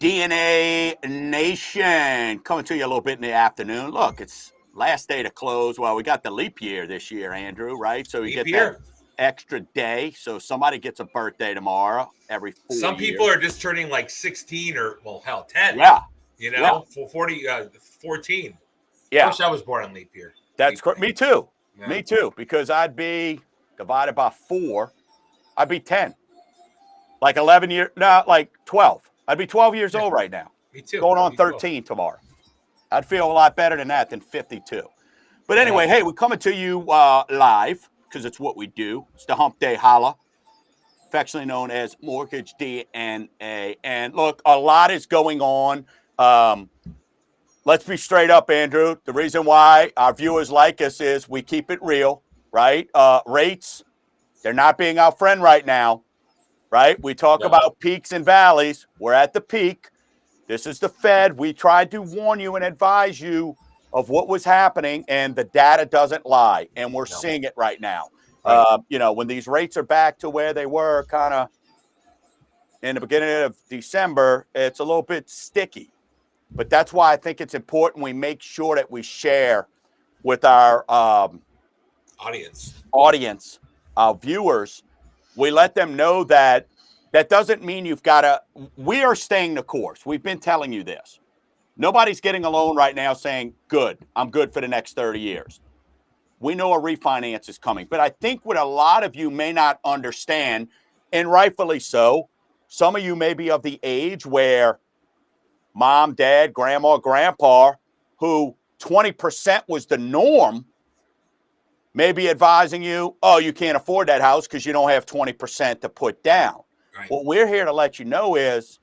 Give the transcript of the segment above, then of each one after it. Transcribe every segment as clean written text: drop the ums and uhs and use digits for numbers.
DNA Nation coming to you a little bit in the afternoon. Look, it's last day to close. Well, we got the leap year this year, Andrew, right? So you get that extra day. So somebody gets a birthday tomorrow every 4 years. Some people are just turning like 16 or, well, hell, 10. Yeah. You know, 14. Yeah. I wish I was born on leap year. That's correct. Me too. Yeah. Me too. Because I'd be divided by 4. I'd be 10. Like 11 years. No, like 12. I'd be 12 years old right now. Me too. Going on 13 tomorrow. I'd feel a lot better than that than 52. But anyway, hey, we're coming to you live because it's what we do. It's the Hump Day Holla, affectionately known as Mortgage DNA. And look, a lot is going on. Let's be straight up, Andrew. The reason why our viewers like us is we keep it real, right? Rates, they're not being our friend right now, right? We talk about peaks and valleys. We're at the peak. This is the Fed. We tried to warn you and advise you of what was happening, and the data doesn't lie, and we're seeing it right now. Right. You know, when these rates are back to where they were kind of in the beginning of December, it's a little bit sticky. But that's why I think it's important we make sure that we share with our audience, our viewers. We let them know that that doesn't mean you've got to – we are staying the course. We've been telling you this. Nobody's getting a loan right now saying, good, I'm good for the next 30 years. We know a refinance is coming. But I think what a lot of you may not understand, and rightfully so, some of you may be of the age where mom, dad, grandma, grandpa, who 20% was the norm, may be advising you, oh, you can't afford that house because you don't have 20% to put down. Right. What we're here to let you know is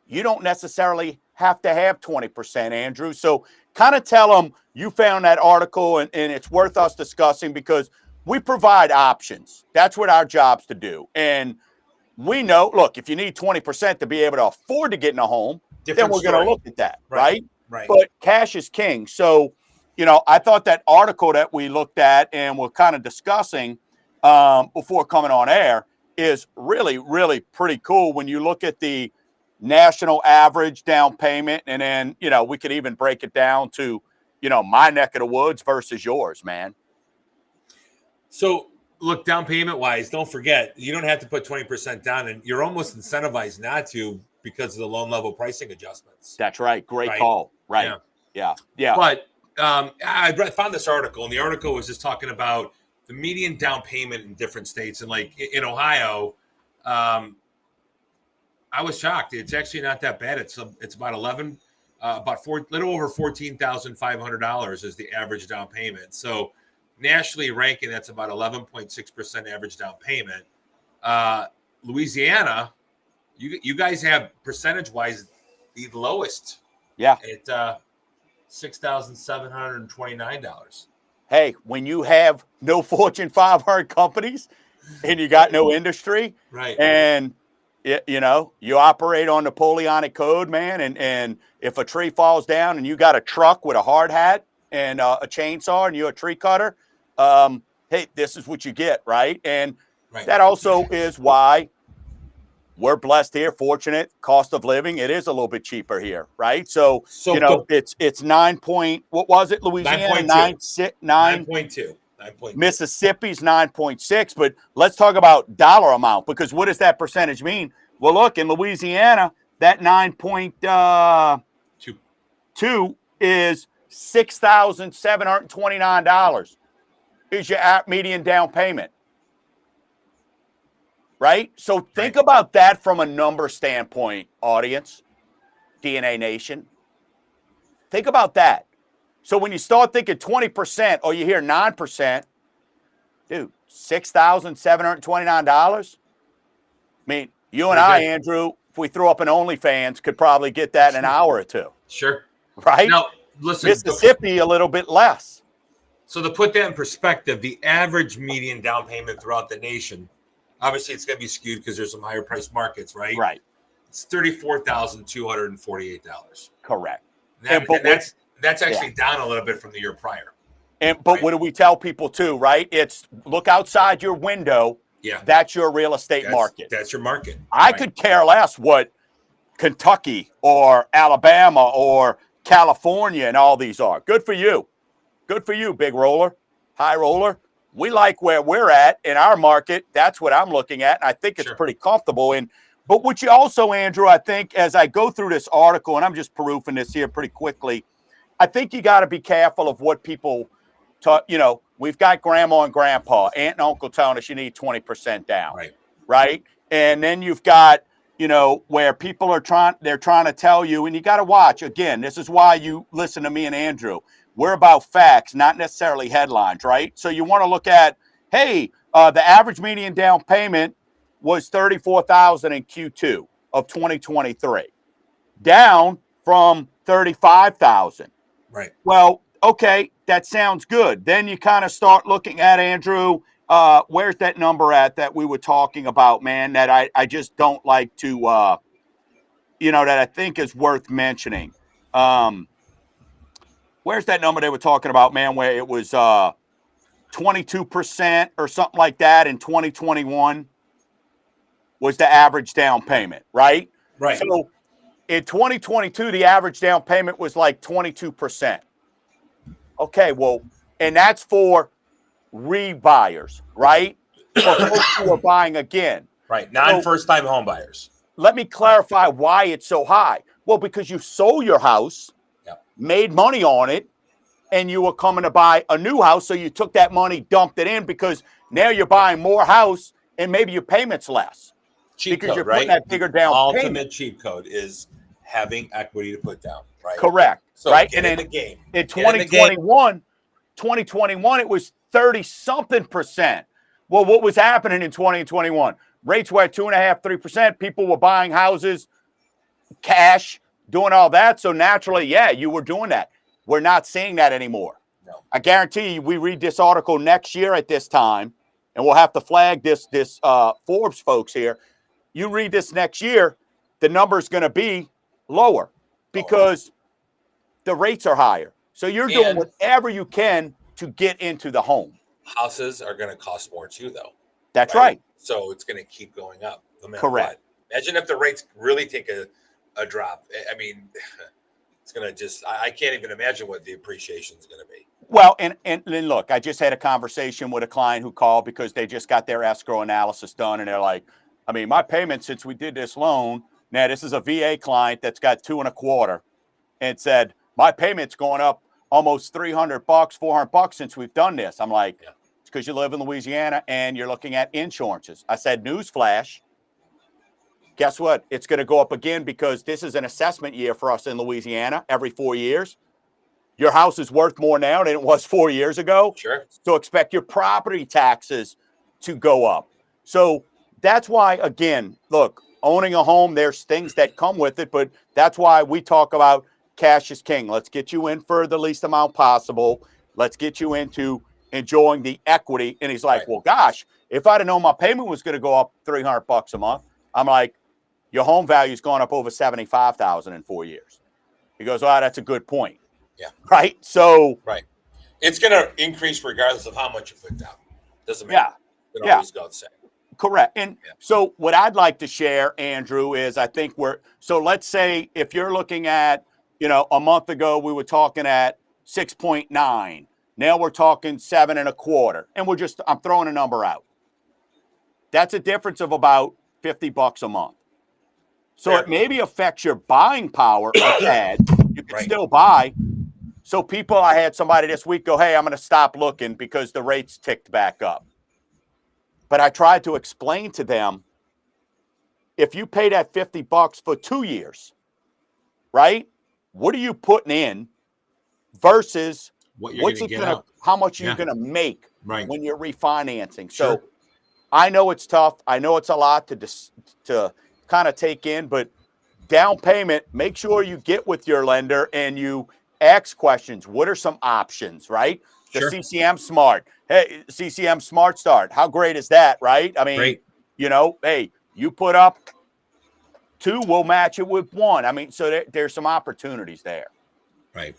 you don't necessarily have to have 20%, Andrew. So kind of tell them you found that article and it's worth us discussing because we provide options. That's what our job's to do. And we know, look, if you need 20% to be able to afford to get in a home, then we're going to look at that, right? But cash is king. So, you know, I thought that article that we looked at and we're kind of discussing before coming on air is really, really pretty cool when you look at the national average down payment. And then, you know, we could even break it down to, you know, my neck of the woods versus yours, man. So, look, down payment wise, don't forget, you don't have to put 20% down, and you're almost incentivized not to because of the loan level pricing adjustments. That's right. Great call. Right. Yeah. But I found this article, and the article was just talking about the median down payment in different states. And like in Ohio, I was shocked. It's actually not that bad. It's about little over $14,500 is the average down payment. So nationally ranking, that's about 11.6% average down payment. Louisiana, you guys have percentage wise the lowest. Yeah. At $6,729. Hey, when you have no Fortune 500 companies and you got no industry, right? And you know you operate on Napoleonic code, man. And if a tree falls down and you got a truck with a hard hat and a chainsaw and you're a tree cutter, hey, this is what you get, right? And that also is why we're blessed here, fortunate. Cost of living, it is a little bit cheaper here, right? So you know, it's 9 point. What was it, Louisiana? 9.2. Mississippi's 9.6. But let's talk about dollar amount because what does that percentage mean? Well, look, in Louisiana, that 9.2 is $6,729 is your median down payment. Right? So think about that from a number standpoint, audience, DNA Nation. Think about that. So when you start thinking 20% or you hear 9%, dude, $6,729? I mean, you and I, Andrew, if we threw up an OnlyFans, could probably get that in an hour or two. Sure. Right? Now, listen. Mississippi, a little bit less. So to put that in perspective, the average median down payment throughout the nation, obviously, it's going to be skewed because there's some higher priced markets, right? Right. It's $34,248. Correct. That's actually down a little bit from the year prior. But what do we tell people too, right? It's look outside your window. Yeah. That's your real estate market. That's your market. I could care less what Kentucky or Alabama or California and all these are. Good for you. Good for you, big roller, high roller. We like where we're at in our market. That's what I'm looking at. And I think it's Sure. pretty comfortable. But what you also, Andrew, I think as I go through this article, and I'm just perusing this here pretty quickly, I think you got to be careful of what people talk. We've got grandma and grandpa, aunt and uncle telling us you need 20% down. Right. And then you've got, where people they're trying to tell you, and you got to watch. Again, this is why you listen to me and Andrew. We're about facts, not necessarily headlines, right? So you want to look at, hey, the average median down payment was $34,000 in Q2 of 2023, down from $35,000. Right. Well, okay, that sounds good. Then you kind of start looking at, Andrew, where's that number at that we were talking about, man, that I just don't like to, that I think is worth mentioning. Where's that number they were talking about, man, where it was 22% or something like that in 2021 was the average down payment, right? Right. So in 2022, the average down payment was like 22%. Okay, well, and that's for rebuyers, right? For folks who are buying again. Right. Non-first-time home buyers. Let me clarify why it's so high. Well, because you sold your house, made money on it, and you were coming to buy a new house. So you took that money, dumped it in, because now you're buying more house and maybe your payment's less. Cheat because code, you're right? putting that bigger down Ultimate payment. cheat code is having equity to put down, right? Correct. So right. Get and in then the game. In 2021, it was 30-something%. Well, what was happening in 2021? Rates were at 2.5%, 3%. People were buying houses, cash, doing all that. So naturally, you were doing that. We're not seeing that anymore. No. I guarantee you, we read this article next year at this time, and we'll have to flag this Forbes folks here. You read this next year, the number is going to be lower because the rates are higher. So you're doing whatever you can to get into the home. Houses are going to cost more too, though. That's right. So it's going to keep going up no matter Correct. what. Imagine if the rates really take a drop. I mean, it's going to just, I can't even imagine what the appreciation is going to be. Well, and look, I just had a conversation with a client who called because they just got their escrow analysis done. And they're like, I mean, my payment since we did this loan, now this is a VA client that's got 2.25 and said, my payment's going up almost $300, $400 since we've done this. I'm like, it's because you live in Louisiana and you're looking at insurances. I said, newsflash. Guess what? It's going to go up again because this is an assessment year for us in Louisiana every 4 years. Your house is worth more now than it was 4 years ago. Sure. So expect your property taxes to go up. So that's why, again, look, owning a home, there's things that come with it, but that's why we talk about cash is king. Let's get you in for the least amount possible. Let's get you into enjoying the equity. And he's like, well, gosh, if I'd have known my payment was going to go up $300 a month, I'm like, your home value's gone up over $75,000 in 4 years. He goes, oh, that's a good point. Yeah. Right. So. Right. It's going to increase regardless of how much you put down. Doesn't matter. It always goes the same. Correct. And so what I'd like to share, Andrew, is I think so let's say if you're looking at, a month ago, we were talking at 6.9. Now we're talking 7.25. And I'm throwing a number out. That's a difference of about $50 a month. So it maybe affects your buying power a tad. You can still buy. So I had somebody this week go, hey, I'm going to stop looking because the rates ticked back up. But I tried to explain to them, if you pay that $50 for 2 years, right? What are you putting in versus how much you're going to make when you're refinancing? Sure. So I know it's tough. I know it's a lot to kind of take in, but down payment, make sure you get with your lender and you ask questions. What are some options, right? The CCM Smart. Hey, CCM Smart Start. How great is that, right? I mean, hey, you put up 2, we'll match it with 1. I mean, so there's some opportunities there. Right.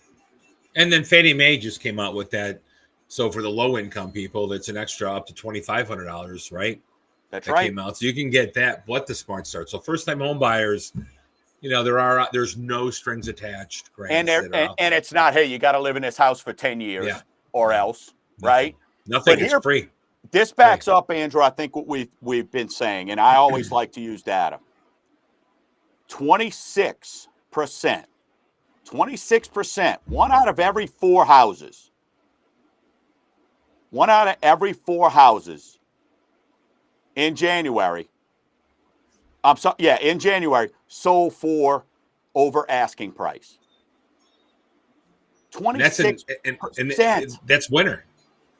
And then Fannie Mae just came out with that. So for the low income people, that's an extra up to $2,500, right? That came out. So you can get that, but the Smart Start. So first time home buyers, there's no strings attached And grants that are out and there. it's not, hey, you got to live in this house for 10 years Yeah. or No, else, nothing. right? Nothing. But It's here, free. this backs up, Andrew, I think what we've been saying, and I always like to use data. 26%, 26%, one out of every four houses in January, in January, sold for over asking price. 26%, And that's winter,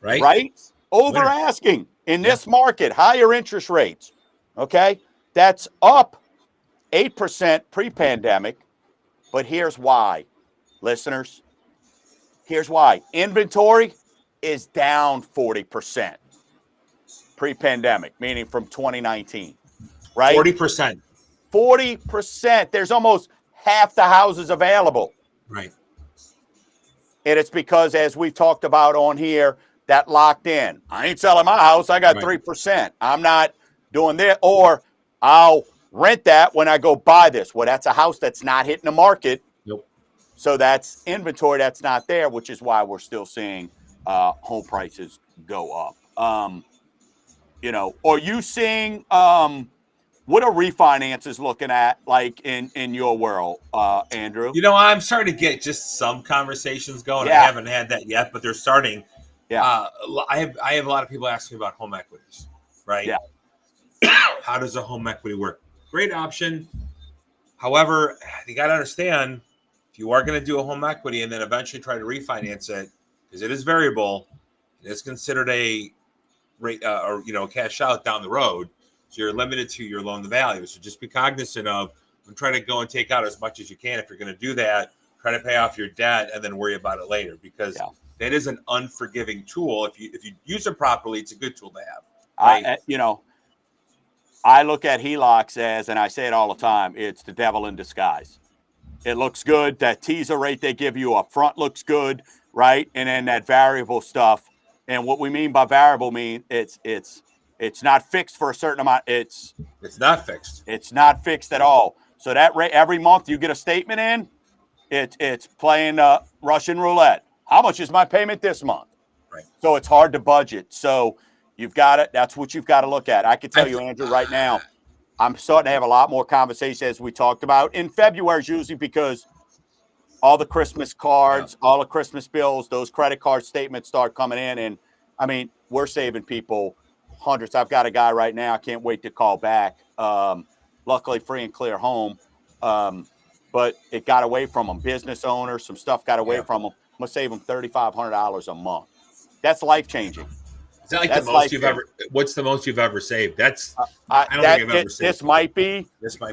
right? right? Over Winter. asking in this market, higher interest rates. Okay. That's up 8% pre pandemic. But here's why, listeners. Here's why. Inventory is down 40% pre pandemic, meaning from 2019, right? 40%. 40%. There's almost half the houses available. Right. And it's because, as we've talked about on here, that locked in. I ain't selling my house. I got 3%. I'm not doing this. Or I'll rent that when I go buy this. Well, that's a house that's not hitting the market. Nope. So that's inventory that's not there, which is why we're still seeing home prices go up. Are you seeing what are refinances looking at like in your world, Andrew? I'm starting to get just some conversations going. Yeah. I haven't had that yet, but they're starting. Yeah. I have a lot of people asking me about home equities, right? Yeah. How does a home equity work? Great option. However, you got to understand, if you are going to do a home equity and then eventually try to refinance it, because it is variable, it's considered a rate or cash out down the road. So you're limited to your loan to value. So just be cognizant of and try to go and take out as much as you can. If you're going to do that, try to pay off your debt and then worry about it later, because that is an unforgiving tool. If you use it properly, it's a good tool to have. Right? I look at HELOCs as, and I say it all the time, it's the devil in disguise. It looks good. That teaser rate they give you up front looks good, right? And then that variable stuff. And what we mean by variable mean it's not fixed for a certain amount. It's not fixed. It's not fixed at all. So that rate every month you get a statement in, it's playing Russian roulette. How much is my payment this month? Right. So it's hard to budget. So you've got it. That's what you've got to look at. I can tell you, Andrew, right now, I'm starting to have a lot more conversation as we talked about. In February is usually because all the Christmas cards, all the Christmas bills, those credit card statements start coming in. And I mean, we're saving people hundreds. I've got a guy right now. I can't wait to call back. Luckily, free and clear home. But it got away from him. Business owner, some stuff got away from him. I'm going to save him $3,500 a month. That's life-changing. Is that like the most you've ever? What's the most you've ever saved? That's I don't think I've ever saved.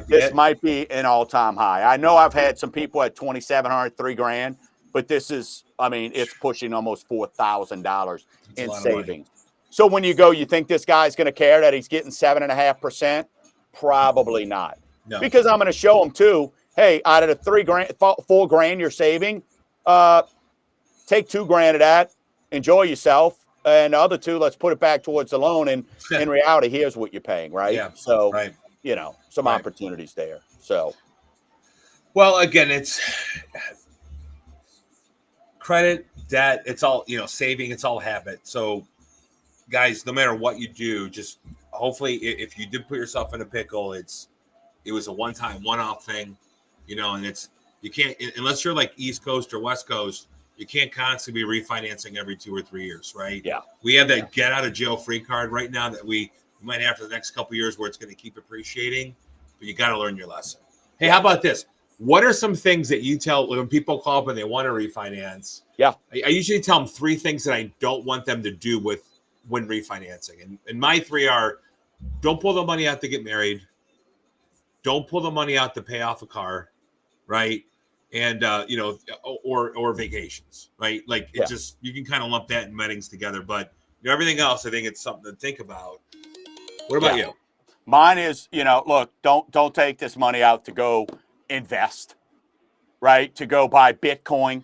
This might be an all-time high. I know I've had some people at $2,700, $3,000, but this is, I mean, it's pushing almost $4,000 in savings. So when you go, you think this guy's going to care that he's getting 7.5%? Probably not. No. Because I'm going to show him too. Hey, out of the $4,000 you're saving, take $2,000 of that, enjoy yourself. And the other two, let's put it back towards the loan. And in reality, here's what you're paying, right? Yeah. So, some opportunities there. So, well, again, it's credit, debt. It's all, saving. It's all habit. So, guys, no matter what you do, just hopefully, if you did put yourself in a pickle, it was a one-time, one-off thing, and you can't, unless you're like East Coast or West Coast, you can't constantly be refinancing every 2 or 3 years, right? Yeah. We have that get out of jail free card right now that we might have for the next couple of years where it's going to keep appreciating, but you got to learn your lesson. Hey, how about this? What are some things that you tell when people call up and they want to refinance? Yeah. I usually tell them 3 things that I don't want them to do when refinancing. And my 3 are: don't pull the money out to get married. Don't pull the money out to pay off a car, right? And or vacations, right? Like it just, you can kind of lump that in weddings together, but everything else, I think it's something to think about. What about you? Mine is, look, don't take this money out to go invest, right? To go buy Bitcoin,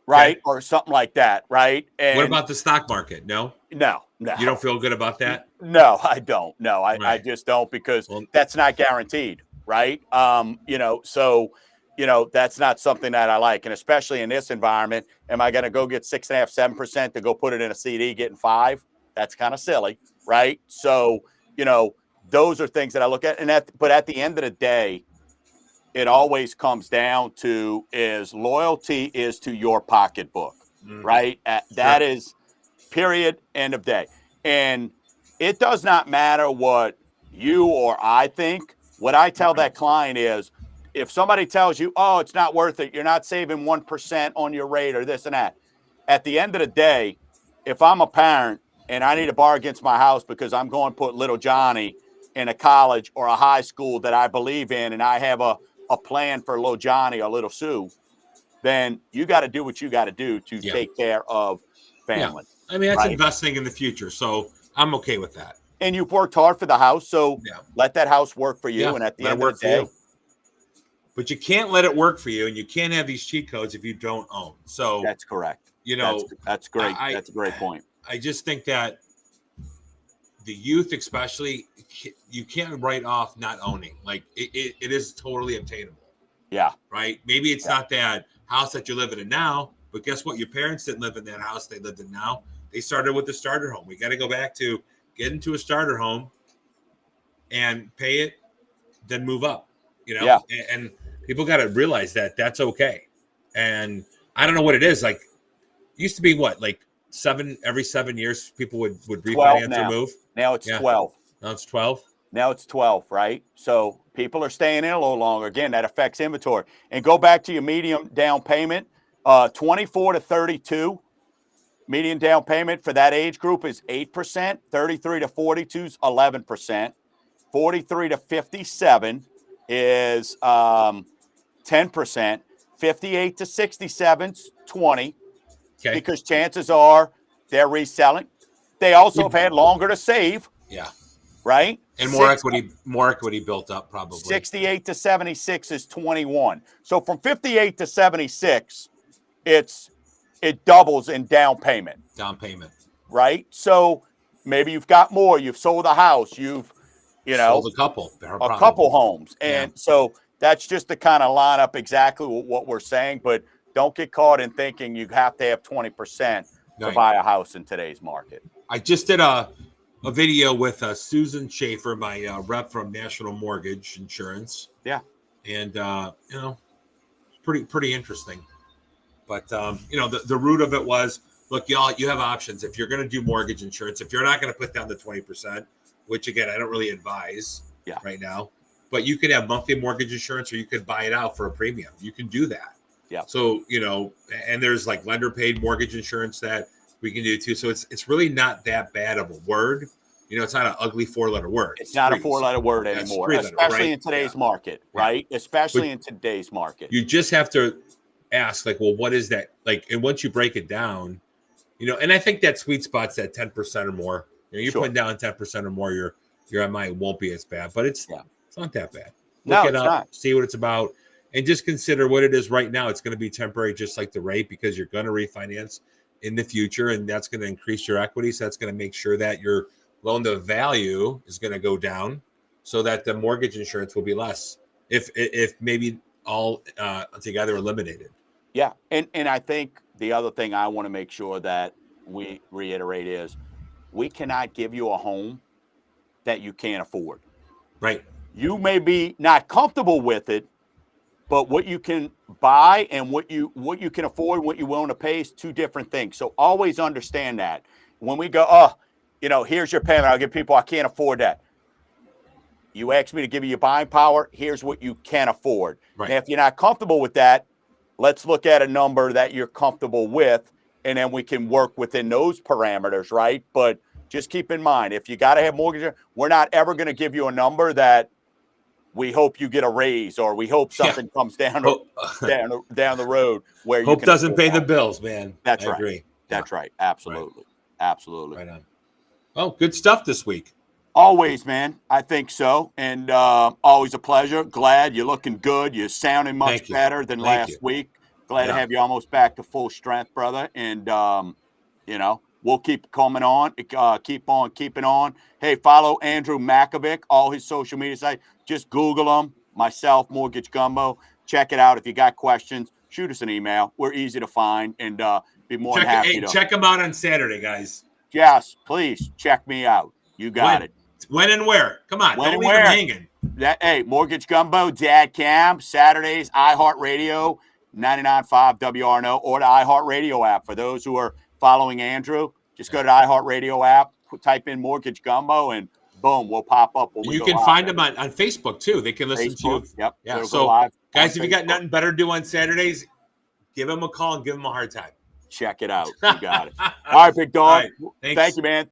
right? Okay. Or something like that, right? And what about the stock market? No. You don't feel good about that? No, I don't. No, I just don't, because that's not guaranteed. right? That's not something that I like. And especially in this environment, am I going to go get 6.5%, 7% to go put it in a CD getting 5? That's kind of silly, right? So, those are things that I look at. But at the end of the day, it always comes down to is loyalty is to your pocketbook, right? That is period, end of day. And it does not matter what you or I think. What I tell that client is if somebody tells you, oh, it's not worth it, you're not saving 1% on your rate or this and that. At the end of the day, if I'm a parent and I need to borrow against my house because I'm going to put little Johnny in a college or a high school that I believe in and I have a plan for little Johnny or little Sue, then you got to do what you got to do to take care of family. I mean, that's right? investing in the future. So I'm okay with that. And you've worked hard for the house. So let that house work for you. And at the end of the day. But you can't let it work for you. And you can't have these cheat codes if you don't own. So that's correct. That's great. That's a great point. I just think that the youth, especially, you can't write off not owning. Like it is totally obtainable. Yeah. Right. Maybe it's not that house that you're living in now, but guess what? Your parents didn't live in that house they lived in now. They started with the starter home. We got to go back to get into a starter home and pay it, then move up, and people got to realize that that's okay. And I don't know what it is. Like, it used to be like every 7 years, people would refinance or move. Now it's 12. Now it's 12. Now it's 12, right? So people are staying in a little longer. Again, that affects inventory. And go back to your medium down payment, 24 to 32. Median down payment for that age group is 8%. 33 to 42 is 11%. 43 to 57 is 10%. 58 to 67 is 20. Okay. Because chances are they're reselling. They also have had longer to save. Yeah. Right? And more equity built up probably. 68 to 76 is 21. So from 58 to 76, it doubles in down payment. Right? So maybe you've got more. You've sold a house. You've, sold a couple homes. And so that's just the kind of line up exactly what we're saying. But don't get caught in thinking you have to have 20% to buy a house in today's market. I just did a video with Susan Schaefer, my rep from National Mortgage Insurance. Yeah. And, pretty interesting. But, the root of it was, look, y'all, you have options. If you're going to do mortgage insurance, if you're not going to put down the 20%, which, again, I don't really advise right now, but you could have monthly mortgage insurance or you could buy it out for a premium. You can do that. Yeah. So, and there's like lender paid mortgage insurance that we can do too. So it's really not that bad of a word. It's not an ugly 4-letter word. It's not a 4-letter word anymore, especially in today's market, right? Especially in today's market. You just have to ask, like, well, what is that? Like, and once you break it down, and I think that sweet spot's at 10% or more. You're putting down 10% or more, your MI won't be as bad, but it's not that bad. Look it up, see what it's about, and just consider what it is right now. It's going to be temporary, just like the rate, because you're going to refinance in the future, and that's going to increase your equity. So that's going to make sure that your loan to value is going to go down, so that the mortgage insurance will be less, if maybe all together eliminated. Yeah, and I think the other thing I want to make sure that we reiterate is we cannot give you a home that you can't afford. Right. You may be not comfortable with it, but what you can buy and what you can afford, what you're willing to pay is two different things. So always understand that. When we go, here's your payment, I'll give people, I can't afford that. You asked me to give you your buying power. Here's what you can afford. Right. Now, if you're not comfortable with that, let's look at a number that you're comfortable with, and then we can work within those parameters, right? But just keep in mind, if you got to have mortgage, we're not ever going to give you a number that we hope you get a raise or we hope something comes down the road where hope you can doesn't pay the bills, man. That's right. Agree. That's right. Absolutely. Right. Absolutely. Right on. Oh, good stuff this week. Always, man. I think so. And always a pleasure. Glad you're looking good. You're sounding much better than last week. Glad to have you almost back to full strength, brother. And, we'll keep coming on, keep on keeping on. Hey, follow Andrew Makovic, all his social media sites. Just Google him. myself, Mortgage Gumbo. Check it out. If you got questions, shoot us an email. We're easy to find and be more than happy to. Check them out on Saturday, guys. Yes, please check me out. You got it. When and where? Come on, When don't and leave them where? hanging. Hey, Mortgage Gumbo, Dad Cam, Saturdays, iHeartRadio, 99.5 WRNO, or the iHeartRadio app. For those who are following Andrew, just go to the iHeartRadio app, type in Mortgage Gumbo, and boom, we'll pop up. You can find them on Facebook too. They can listen to you. Yep. Yeah. So, guys, if you got nothing better to do on Saturdays, give them a call and give them a hard time. Check it out. You got it. All right, big dog. All right, thank you, man.